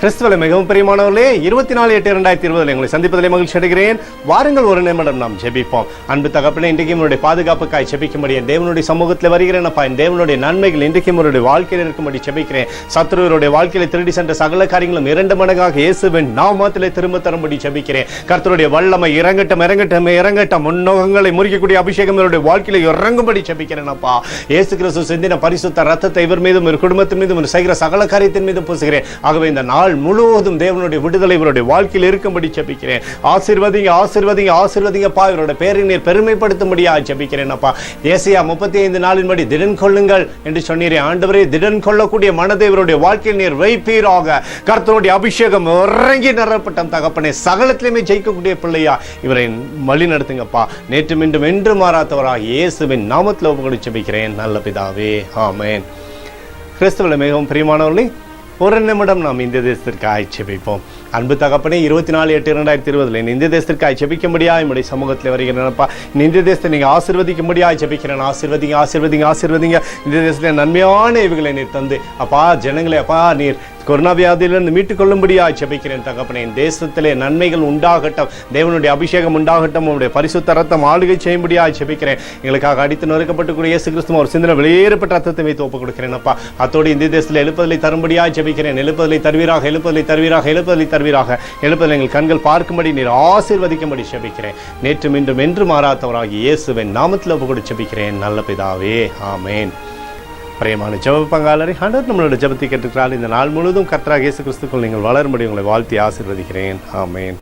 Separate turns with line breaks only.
கிறிஸ்துவ மிகவும் பிரியமானவர்களே, 24/8/2020 உங்களை சந்திப்பதிலே மகிழ்ச்சி அடைகிறேன். வாருங்கள், ஒரு நிமிடம் நாம் ஜெபிப்போம். அன்பு தகப்பனே, இன்றைக்கு உங்களுடைய பாதுகாப்புக்காய் ஜெபிக்கும்படி தேவனுடைய சமூகத்தில் வருகிறேன். அப்பா, தேவனுடைய நன்மைகள் இன்றைக்கு உங்களுடைய வாழ்க்கையில் இருக்கும்படி ஜெபிக்கிறேன். சத்துருவருடைய வாழ்க்கையில திருடி சென்ற சகல காரியங்களும் 2 மடங்காக இயேசுவின் நாமத்திலே திரும்ப தரும்படி ஜெபிக்கிறேன். கர்த்தருடைய வல்லமை இறங்கட்டும். முன்னோகங்களை முறிக்கக்கூடிய அபிஷேகம் இவருடைய வாழ்க்கையில இறங்கும்படி ஜெபிக்கிறேன். அப்பா, இயேசு கிறிஸ்து சிந்தின பரிசுத்த ரத்தத்தை இவர் மீதும் இவர் குடும்பத்தின் மீதும் செய்கிற சகல காரியத்தின் மீதும் பூசுகிறேன். ஆகவே இந்த நாள் முழுவதும் தேவனுடைய விடுதலை இவருடைய வாழ்க்கையில் இருக்கும்படி ஜெபிக்கிறேன். ஆசீர்வதிங்கப்பா, இவருடைய பேரை நீர் பெருமைப்படுத்தும்படியாக ஜெபிக்கிறேன். அப்பா, ஏசாயா 35:4 திடன் கொள்ளுங்கள் என்று சொன்னீரே ஆண்டவரே, திடன் கொள்ளக்கூடிய மனதை இவருடைய வாழ்க்கையில் நீர் வைப்பீராக. கர்த்தருடைய அபிஷேகம் இறங்கி நிரப்பட்ட தகப்பனே, சகலத்திலுமே ஜெயிக்கக்கூடிய பிள்ளையா இவரை வழி நடத்துங்கப்பா. நேற்று மீண்டும் என்று மாறாதவராக இயேசுவின் நாமத்தில் ஒப்புக்கொடுத்து ஜெபிக்கிறேன் நல்ல பிதாவே, ஆமென். கிறிஸ்துவில் மிகவும் பிரியமானவர்களே, ஒரு நிமிடம் நாம் இந்திய தேசத்திற்கு ஜெபிப்போம். அன்பு தகப்பனே, 24/8/2020 இந்திய தேசத்திற்கு ஜெபிக்கும்படியாக என்னுடைய சமூகத்தில் வருகிறேன்ப்பா. இந்திய தேசத்தை நீங்கள் ஆசீர்வதிக்கும்படியாக ஜெபிக்கிறேன். ஆசீர்வதிங்க. இந்திய தேசத்தில் நன்மையான இவைகளை நீர் தந்து அப்பா, ஜனங்களே அப்பா, நீர் கொரோனா வியாதியிலிருந்து மீட்டுக் கொள்ளும்படியாக ஜெபிக்கிறேன். தகப்பனே, தேசத்திலே நன்மைகள் உண்டாகட்டும், தேவனுடைய அபிஷேகம் உண்டாகட்டும், உங்களுடைய பரிசுத்த ரத்தம் ஆளுகை செய்யும்படியாக ஜெபிக்கிறேன். எங்களுக்காக அடித்து நொறுக்கப்பட்டுக்கூடிய இயேசு கிறிஸ்து ஒரு சிந்தனை வெளியேறப்பட்ட ரத்தத்தை வைத்து ஒப்புக் கொடுக்கிறேன். அப்பா, அத்தோடு இந்திய தேசத்தில் எழுப்புதலை தரும்படியாக ஜெபிக்கிறேன். எழுப்புதலை தருவீராக. எழுப்புதலை எங்கள் கண்கள் பார்க்கும்படி நீர் ஆசீர்வதிக்கும்படி ஜெபிக்கிறேன். நேற்று மீண்டும் என்று மாறாதவராகி இயேசுவின் நாமத்தில் ஒப்புக் கொடுத்து ஜெபிக்கிறேன் நல்ல பிதாவே, ஆமென். பிரியமான ஜெப பங்காளரை, ஆண்டவர் நம்மளோட ஜெபத்தை கேட்டுக்கிறார். இந்த நாள் முழுவதும் கர்த்தராகிய இயேசு கிறிஸ்துக்குள் நீங்கள் வளரும்படி உங்களை வாழ்த்தி ஆசீர்வதிக்கிறேன். ஆமென்.